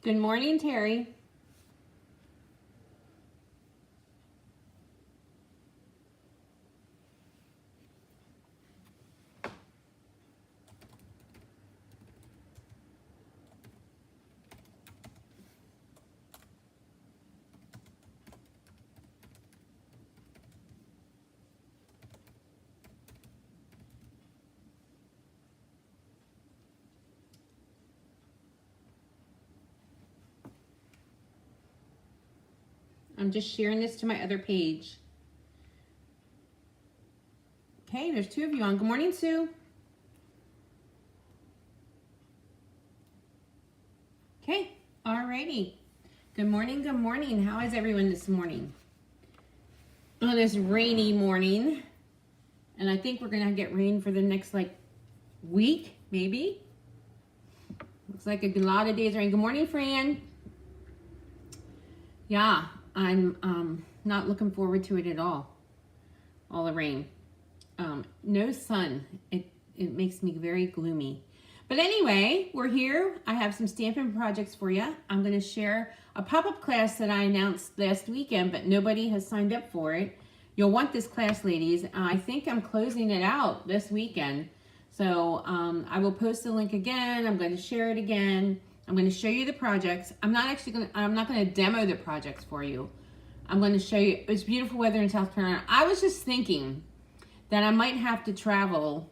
Good morning, Terry. I'm just sharing this to my other page. Okay, there's two of you on. Good morning, Sue. Okay, alrighty. Good morning, good morning. How is everyone this morning? On this rainy morning. And I think we're gonna get rain for the next week, maybe. Looks like a lot of days of rain. Good morning, Fran. Yeah, I'm not looking forward to it at all. All the rain. No sun. It makes me very gloomy. But anyway, we're here. I have some stamping projects for you. I'm going to share a pop-up class that I announced last weekend, but nobody has signed up for it. You'll want this class, ladies. I think I'm closing it out this weekend. So I will post the link again. I'm going to share it again. I'm going to show you the projects. I'm not going to demo the projects for you. I'm going to show you. It's beautiful weather in South Carolina. I was just thinking that I might have to travel.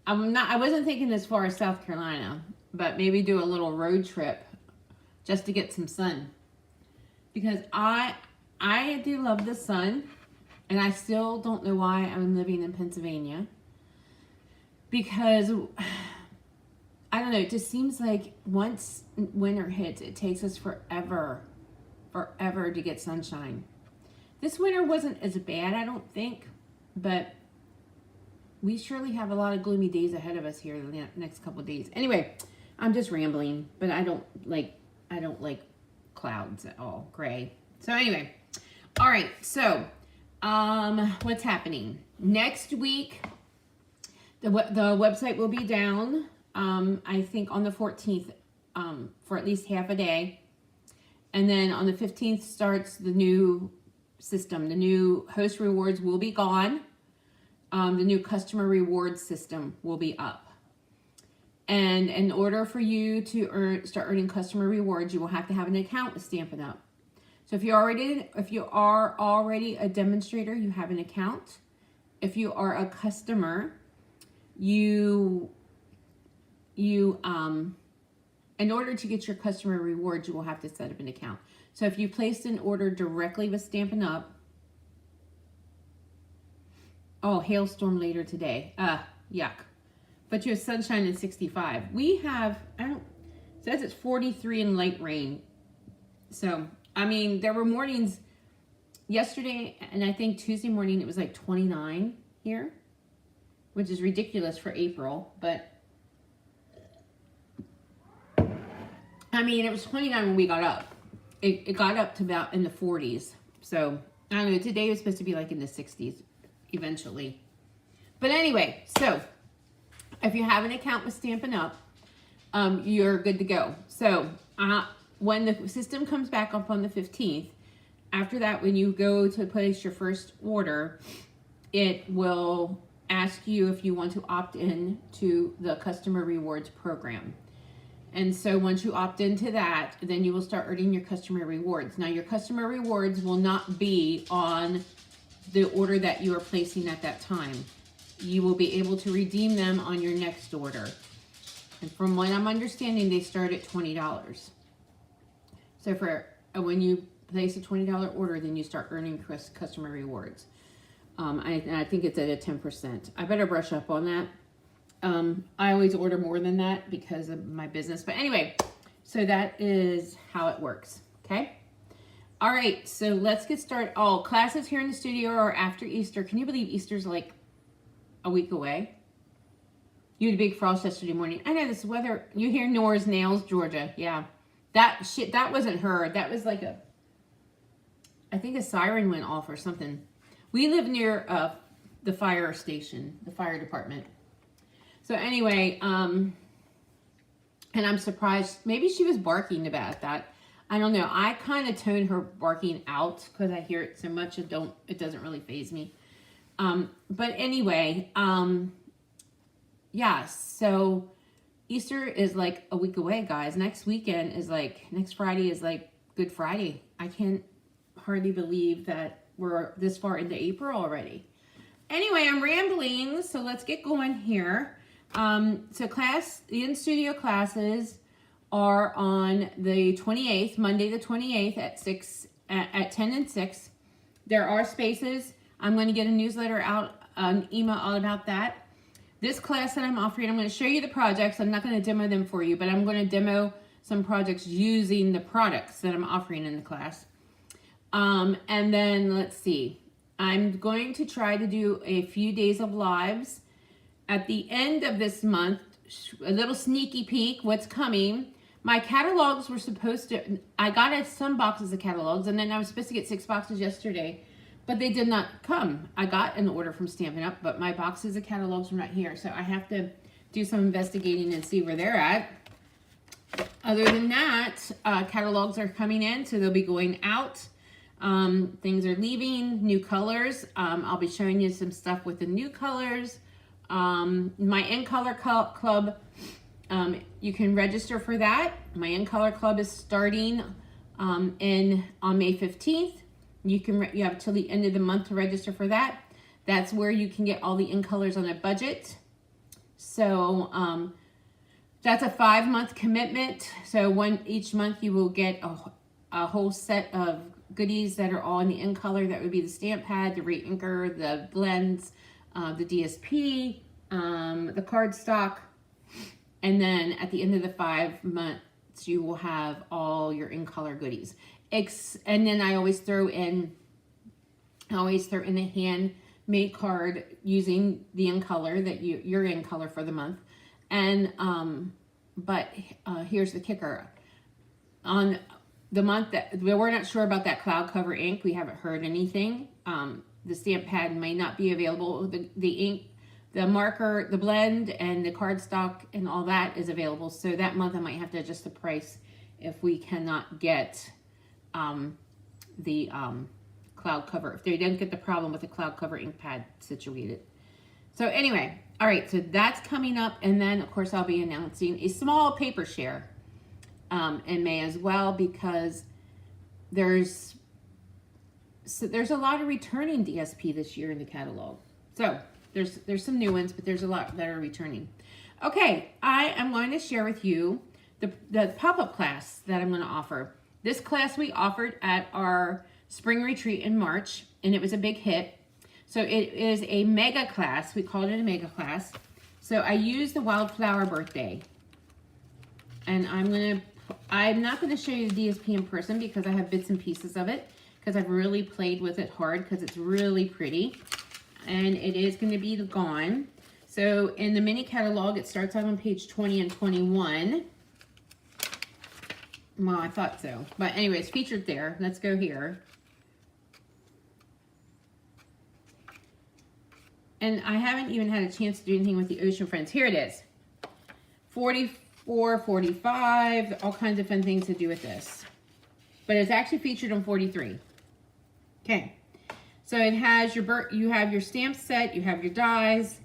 I wasn't thinking as far as South Carolina, but maybe do a little road trip just to get some sun. Because I do love the sun, and I still don't know why I'm living in Pennsylvania. Because I don't know, it just seems like once winter hits, it takes us forever to get sunshine. This winter wasn't as bad, I don't think, but we surely have a lot of gloomy days ahead of us here the next couple of days. Anyway, I'm just rambling, but I don't like clouds at all, gray. So anyway, all right. So, what's happening next week? The website will be down. I think on the 14th, for at least half a day, and then on the 15th starts the new system. The new host rewards will be gone. The new customer rewards system will be up. And in order for you to start earning customer rewards, you will have to have an account with Stampin' Up. So if you are already a demonstrator, you have an account. If you are a customer, in order to get your customer rewards, you will have to set up an account. So if you placed an order directly with Stampin' Up, oh, hailstorm later today. Yuck. But you have sunshine and 65. We have, it says it's 43 and light rain. So, I mean, there were mornings yesterday, and I think Tuesday morning it was like 29 here, which is ridiculous for April. But, I mean, it was 29 when we got up. It got up to about in the 40s. So, I don't know, today was supposed to be like in the 60s. Eventually. But anyway, so if you have an account with Stampin' Up, you're good to go. So when the system comes back up on the 15th, after that, when you go to place your first order, it will ask you if you want to opt in to the customer rewards program. And so once you opt into that, then you will start earning your customer rewards. Now, your customer rewards will not be on the order that you are placing at that time. You will be able to redeem them on your next order. And from what I'm understanding, they start at $20. So for when you place a $20 order, then you start earning customer rewards. I think it's at a 10%. I better brush up on that. I always order more than that because of my business. But anyway, so that is how it works. Okay. All right, so let's get started. Oh, classes here in the studio are after Easter. Can you believe Easter's like a week away? You had a big frost yesterday morning. I know this weather. You hear Nora's nails, Georgia. Yeah, that wasn't her. That was like I think a siren went off or something. We live near the fire station, the fire department. So anyway, and And I'm surprised, maybe she was barking about that. I don't know. I kind of tone her barking out because I hear it so much. It doesn't really faze me. But anyway, yeah, so Easter is like a week away, guys. Next Friday is like Good Friday. I can't hardly believe that we're this far into April already. Anyway, I'm rambling, so let's get going here. So the in-studio classes are on the 28th, Monday the 28th at 10 and 6. There are spaces. I'm going to get a newsletter out, an email all about that. This class that I'm offering, I'm going to show you the projects. I'm not going to demo them for you, but I'm going to demo some projects using the products that I'm offering in the class. And then let's see. I'm going to try to do a few days of lives at the end of this month. A little sneaky peek what's coming. My catalogs were supposed to, I got some boxes of catalogs, and then I was supposed to get 6 boxes yesterday, but they did not come. I got an order from Stampin' Up, but my boxes of catalogs were not here, so I have to do some investigating and see where they're at. Other than that, catalogs are coming in, so they'll be going out. Things are leaving, new colors. I'll be showing you some stuff with the new colors. My In Color Club, you can register for that. My In Color Club is starting on May 15th. You have till the end of the month to register for that. That's where you can get all the In Colors on a budget. So that's a 5-month commitment. So each month you will get a whole set of goodies that are all in the In Color. That would be the stamp pad, the rate inker, the blends, the DSP, the cardstock, and then at the end of the 5 months you will have all your In Color goodies. And then I always throw in a handmade card using the In Color that you're In Color for the month. And but here's the kicker: on the month that we're not sure about that cloud cover ink, we haven't heard anything. The stamp pad may not be available. The ink, the marker, the blend, and the cardstock and all that is available. So that month I might have to adjust the price if we cannot get the cloud cover. If they didn't get the problem with the cloud cover ink pad situated. So anyway, all right, so that's coming up. And then of course I'll be announcing a small paper share in May as well, because there's a lot of returning DSP this year in the catalog. So there's some new ones, but there's a lot that are returning. Okay, I am going to share with you the pop-up class that I'm going to offer. This class we offered at our spring retreat in March, and it was a big hit. So it is a mega class. We called it a mega class. So I used the Wildflower Birthday. And I'm not going to show you the DSP in person because I have bits and pieces of it, because I've really played with it hard because it's really pretty. And it is going to be gone. So in the mini catalog, it starts out on page 20 and 21. Well, I thought so. But anyways, featured there. Let's go here. And I haven't even had a chance to do anything with the Ocean Friends. Here it is. 44, 45, all kinds of fun things to do with this. But it's actually featured on 43. Okay. So it has you have your stamp set, you have your dies,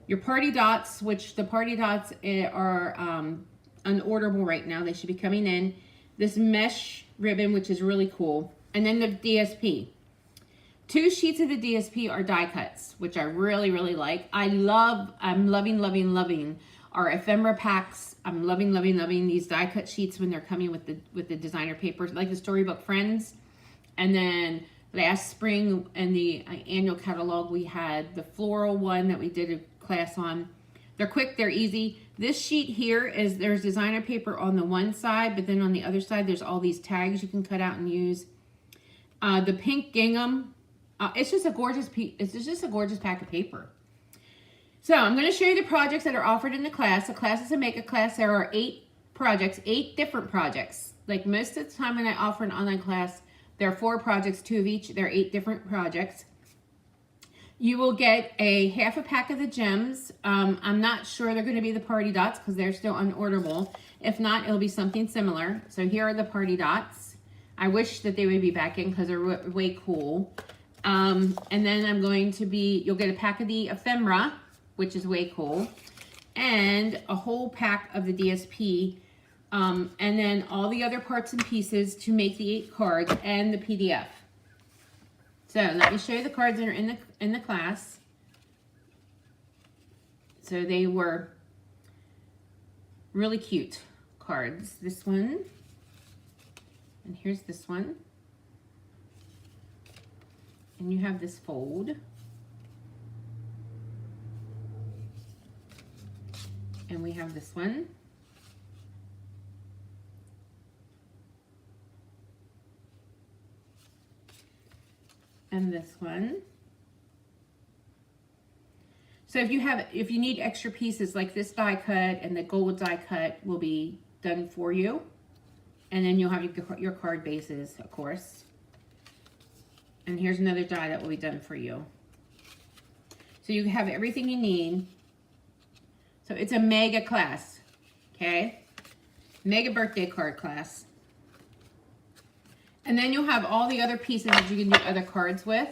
your party dots, which the party dots are unorderable right now. They should be coming in. This mesh ribbon, which is really cool. And then the DSP. 2 sheets of the DSP are die cuts, which I really, really like. I'm loving our ephemera packs. I'm loving these die cut sheets when they're coming with the designer papers, like the Storybook Friends. And then last spring in the annual catalog, we had the floral one that we did a class on. They're quick, they're easy. This sheet here there's designer paper on the one side, but then on the other side, there's all these tags you can cut out and use. The pink gingham, it's just a gorgeous pack of paper. So I'm going to show you the projects that are offered in the class. The class is a mega class. There are 8 projects, 8 different projects. Like most of the time when I offer an online class, there are 4 projects, 2 of each. There are 8 different projects. You will get a half a pack of the gems. I'm not sure they're going to be the party dots because they're still unorderable. If not, it'll be something similar. So here are the party dots. I wish that they would be back in because they're way cool. And then you'll get a pack of the ephemera, which is way cool, and a whole pack of the DSP, and then all the other parts and pieces to make the 8 cards and the PDF. So let me show you the cards that are in the class. So they were really cute cards. This one, and here's this one. And you have this fold. And we have this one. And this one. So if you need extra pieces like this die cut and the gold die cut will be done for you. And then you'll have your card bases, of course. And here's another die that will be done for you. So you have everything you need. So it's a mega class, okay? Mega birthday card class. And then you'll have all the other pieces that you can do other cards with.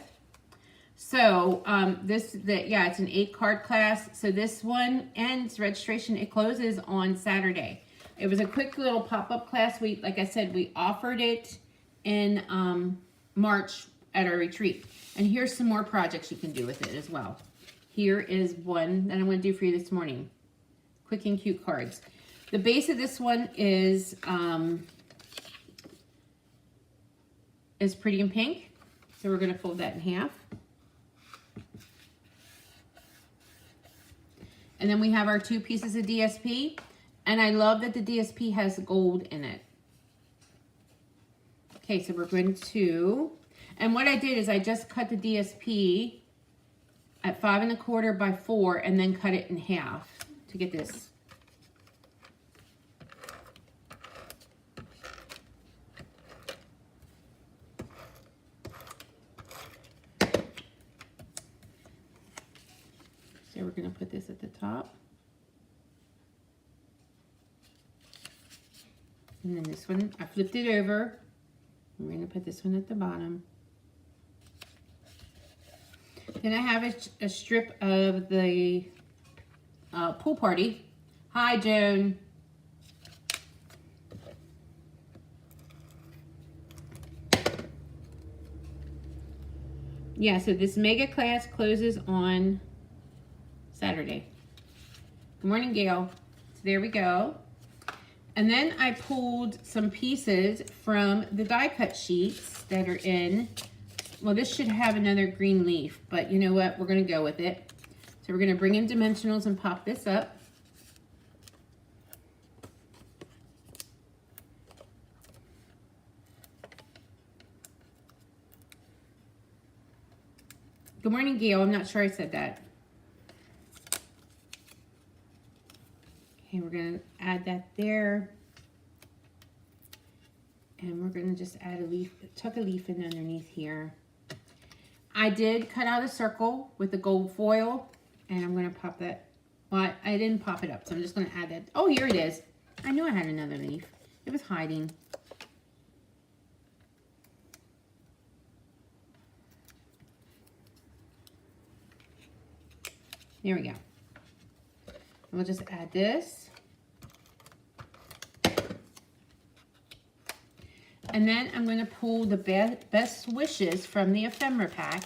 So it's an 8 card class. So this one ends registration. It closes on Saturday. It was a quick little pop-up class. Like I said, we offered it in March at our retreat. And here's some more projects you can do with it as well. Here is one that I'm going to do for you this morning. Quick and cute cards. The base of this one is pretty in pink. So we're going to fold that in half. And then we have our 2 pieces of DSP. And I love that the DSP has gold in it. Okay, so we're going to... And what I did is I just cut the DSP at 5 1/4 by 4 and then cut it in half to get this. So we're going to put this at the top. And then this one, I flipped it over. We're going to put this one at the bottom. Then I have a strip of the pool party. Hi, Joan. Yeah, so this mega class closes on Saturday. Good morning, Gail. So there we go. And then I pulled some pieces from the die cut sheets that are in. Well, this should have another green leaf, but you know what? We're going to go with it. So we're going to bring in dimensionals and pop this up. Good morning, Gail. I'm not sure I said that. Okay, we're going to add that there. And we're going to just add a leaf, tuck a leaf in underneath here. I did cut out a circle with the gold foil, and I'm going to pop that. Well, I didn't pop it up, so I'm just going to add that. Oh, here it is. I knew I had another leaf. It was hiding. There we go. And we'll just add this. And then I'm going to pull the best wishes from the ephemera pack.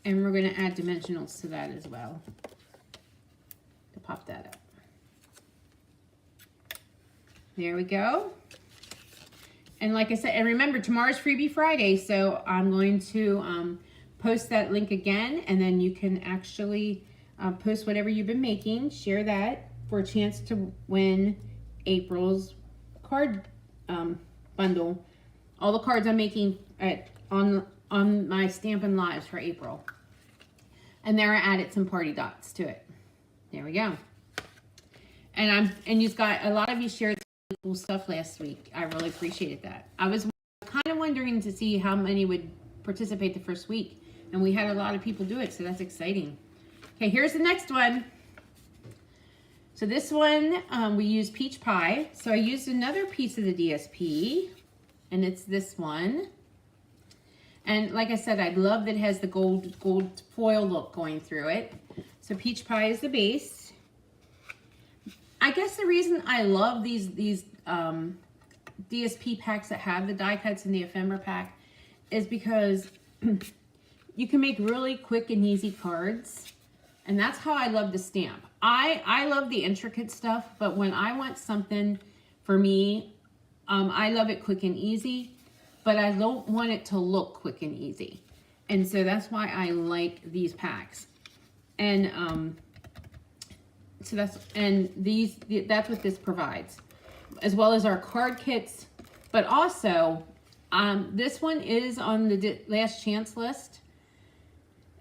And we're going to add dimensionals to that as well. To pop that up. There we go. And like I said, and remember, tomorrow's Freebie Friday, so I'm going to post that link again, and then you can actually post whatever you've been making, share that for a chance to win April's card bundle. All the cards I'm making on my Stampin' Lives for April. And there I added some party dots to it. There we go. And you've got, a lot of you shared some cool stuff last week. I really appreciated that. I was kind of wondering to see how many would participate the first week. And we had a lot of people do it, so that's exciting. Okay, here's the next one. So this one, we use peach pie. So I used another piece of the DSP, and it's this one. And like I said, I love that it has the gold foil look going through it. So peach pie is the base. I guess the reason I love these DSP packs that have the die cuts in the ephemera pack is because you can make really quick and easy cards. And that's how I love to stamp. I love the intricate stuff, but when I want something for me, I love it quick and easy, but I don't want it to look quick and easy. And so that's why I like these packs. And so that's what this provides, as well as our card kits. But also, this one is on the last chance list.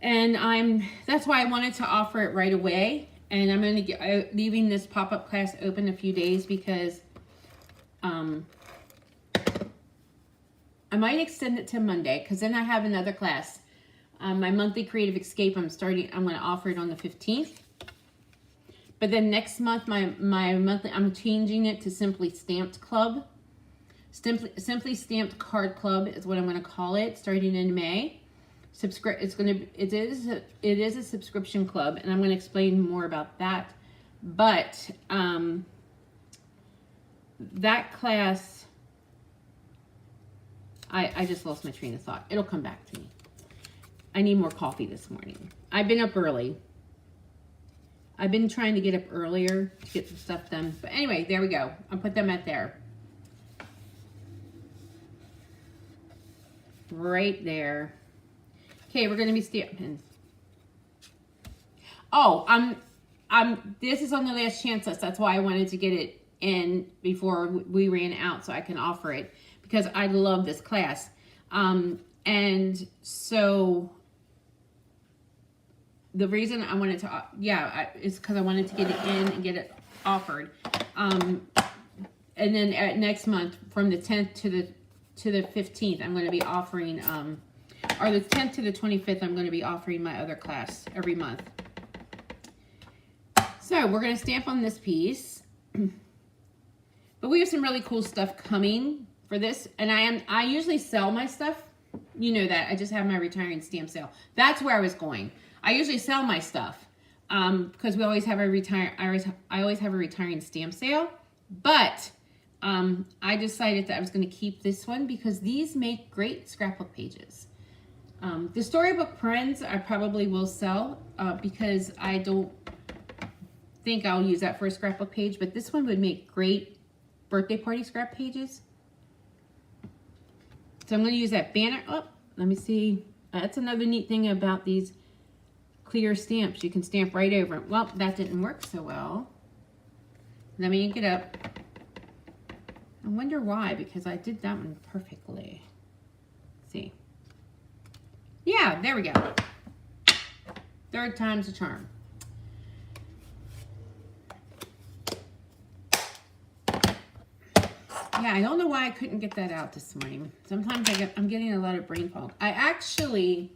And that's why I wanted to offer it right away. And I'm going to get leaving this pop-up class open a few days because I might extend it to Monday, because then I have another class. My monthly creative escape, I'm going to offer it on the 15th. But then next month, my monthly, I'm changing it to Simply Stamped Club. Simply Stamped Card Club is what I'm going to call it, starting in May. It is a subscription club, and I'm going to explain more about that. But that class, I just lost my train of thought. It'll come back to me. I need more coffee this morning. I've been up early. I've been trying to get up earlier to get some stuff done. But anyway, there we go. I'll put them at there. Right there. Okay, we're going to be stamping. Oh, this is on the last chance list. That's why I wanted to get it in before we ran out so I can offer it, because I love this class. And so the reason I wanted to, is because I wanted to get it in and get it offered. And then next month, from the 10th to the 15th, I'm going to be offering, or the 10th to the 25th, I'm going to be offering my other class every month. So we're going to stamp on this piece. But we have some really cool stuff coming for this. And I usually sell my stuff. You know that. I just have my retiring stamp sale. That's where I was going. I usually sell my stuff because we always have I always have a retiring stamp sale. But I decided that I was going to keep this one because these make great scrapbook pages. The storybook prints I probably will sell because I don't think I'll use that for a scrapbook page, but this one would make great birthday party scrap pages. So I'm going to use that banner. Oh, let me see. That's another neat thing about these clear stamps. You can stamp right over it. Well, that didn't work so well. Let me ink it up. I wonder why, because I did that one perfectly. Let's see. Yeah, there we go. Third time's a charm. Yeah, I don't know why I couldn't get that out this morning. Sometimes I'm getting a lot of brain fog. I actually,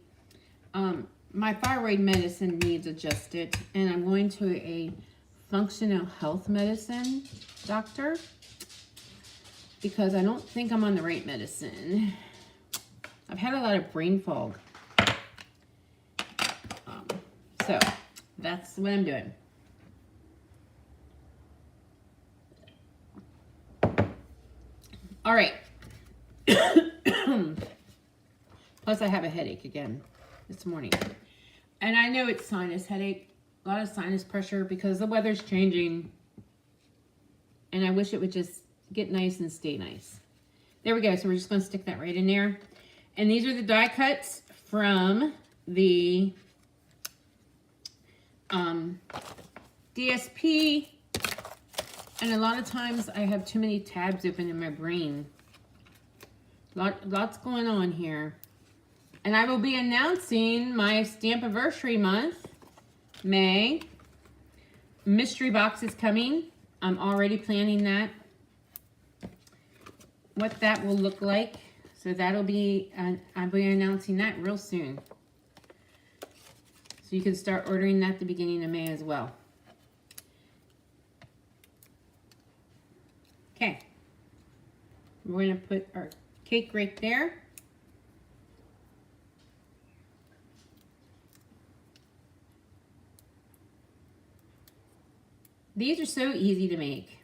my thyroid medicine needs adjusted, and I'm going to a functional health medicine doctor because I don't think I'm on the right medicine. I've had a lot of brain fog. So that's what I'm doing. All right. Plus I have a headache again this morning. And I know it's sinus headache, a lot of sinus pressure because the weather's changing. And I wish it would just get nice and stay nice. There we go. So we're just going to stick that right in there. And these are the die cuts from the DSP. And a lot of times I have too many tabs open in my brain. Lots going on here. And I will be announcing my Stampiversary month, May. Mystery box is coming. I'm already planning that. What that will look like. So that'll be, I'll be announcing that real soon. So you can start ordering that at the beginning of May as well. Okay. We're going to put our cake right there. These are so easy to make.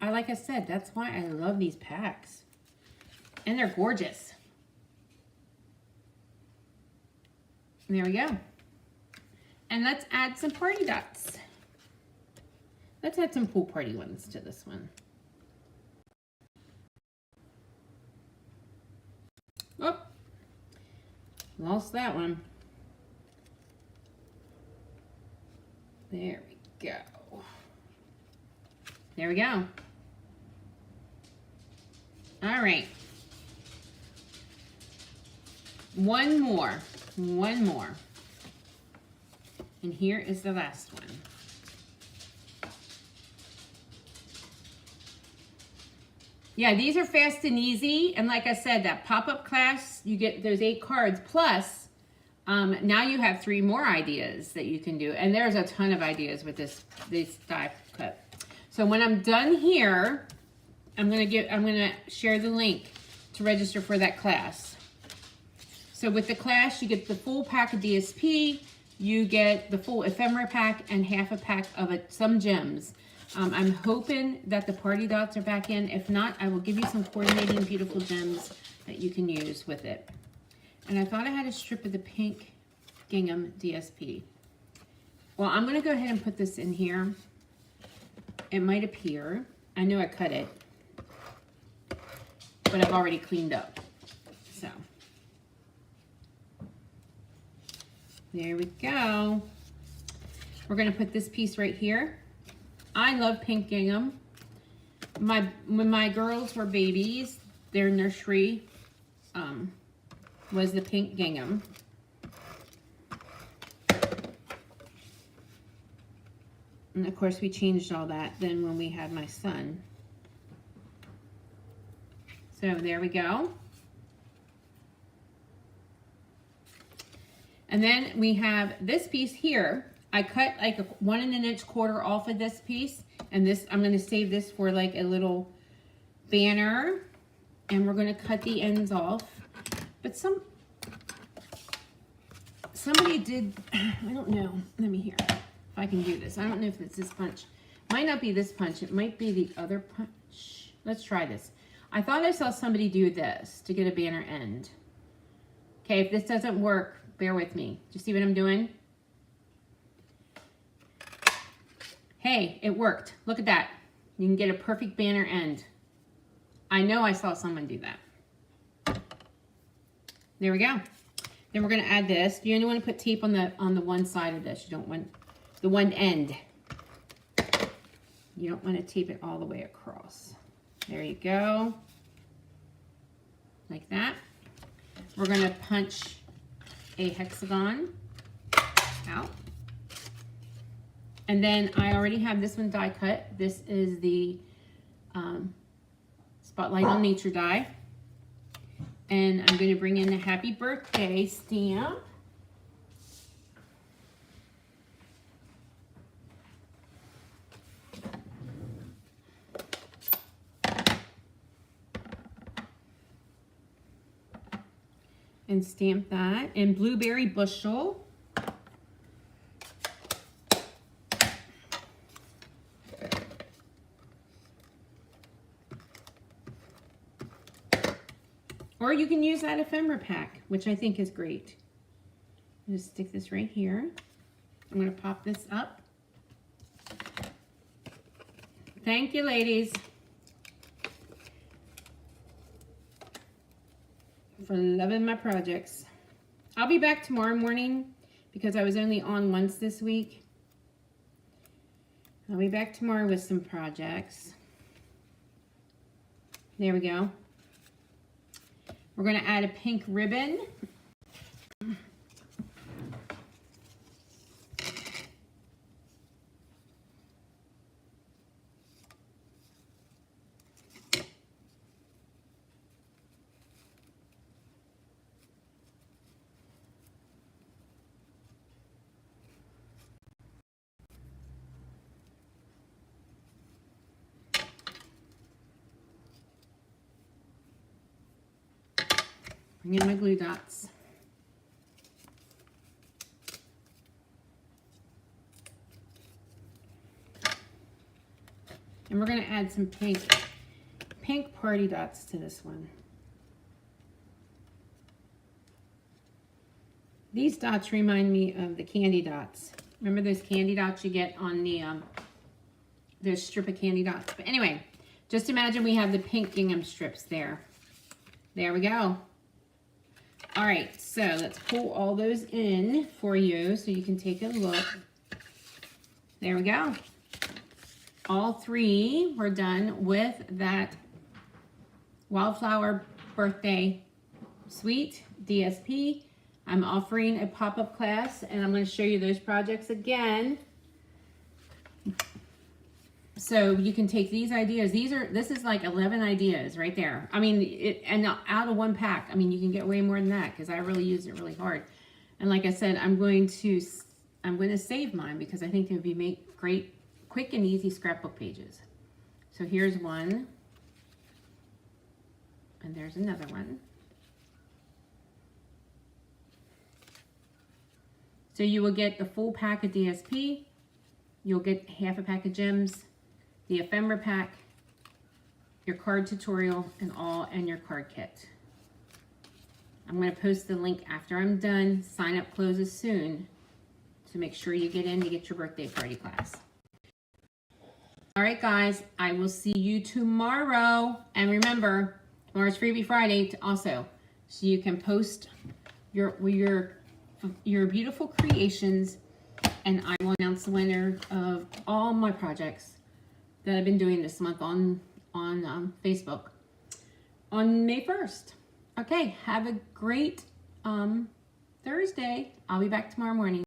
Like I said, that's why I love these packs. And they're gorgeous. There we go. And let's add some party dots. Let's add some pool party ones to this one. Oh, lost that one. There we go. There we go. All right. One more. And here is the last one. Yeah, these are fast and easy. And like I said, that pop-up class, you get those 8 cards. Plus, now you have 3 more ideas that you can do. And there's a ton of ideas with this die cut. So when I'm done here, I'm gonna share the link to register for that class. So with the class, you get the full pack of DSP, you get the full ephemera pack, and half a pack of some gems. I'm hoping that the party dots are back in. If not, I will give you some coordinating beautiful gems that you can use with it. And I thought I had a strip of the pink gingham DSP. Well, I'm gonna go ahead and put this in here. It might appear. I know I cut it, but I've already cleaned up. So there we go. We're gonna put this piece right here. I love pink gingham. When my girls were babies, their nursery was the pink gingham. And of course we changed all that then when we had my son. So there we go. And then we have this piece here. I cut like a 1 1/4 inch off of this piece. And this, I'm gonna save this for like a little banner. And we're gonna cut the ends off. But somebody did, I don't know, let me hear if I can do this. I don't know if it's this punch. Might not be this punch, it might be the other punch. Let's try this. I thought I saw somebody do this to get a banner end. Okay, if this doesn't work, bear with me. Do you see what I'm doing? Hey, it worked. Look at that. You can get a perfect banner end. I know I saw someone do that. There we go. Then we're gonna add this. You only want to put tape on the one side of this. You don't want the one end. You don't want to tape it all the way across. There you go. Like that. We're gonna punch a hexagon out. And then I already have this one die cut. This is the Spotlight on Nature die. And I'm going to bring in the happy birthday stamp. And stamp that. And blueberry bushel. Or you can use that ephemera pack, which I think is great. Just stick this right here. I'm going to pop this up. Thank you, ladies, for loving my projects. I'll be back tomorrow morning because I was only on once this week. I'll be back tomorrow with some projects. There we go. We're going to add a pink ribbon. Bring in my glue dots. And we're going to add some pink party dots to this one. These dots remind me of the candy dots. Remember those candy dots you get on the, those strip of candy dots? But anyway, just imagine we have the pink gingham strips there. There we go. All right, so let's pull all those in for you so you can take a look. There we go. All three were done with that Wildflower Birthday Suite DSP. I'm offering a pop-up class, and I'm going to show you those projects again. So you can take these ideas. This is like 11 ideas right there. I mean, and out of one pack. I mean, you can get way more than that because I really used it really hard. And like I said, I'm going to save mine because I think they would be great, quick and easy scrapbook pages. So here's one, and there's another one. So you will get the full pack of DSP. You'll get half a pack of gems, the ephemera pack, your card tutorial, and your card kit. I'm going to post the link after I'm done. Sign up closes soon to make sure you get in to get your birthday party class. All right, guys, I will see you tomorrow. And remember, tomorrow's Freebie Friday also, so you can post your beautiful creations, and I will announce the winner of all my projects that I've been doing this month on Facebook on May 1st. Okay, have a great Thursday. I'll be back tomorrow morning.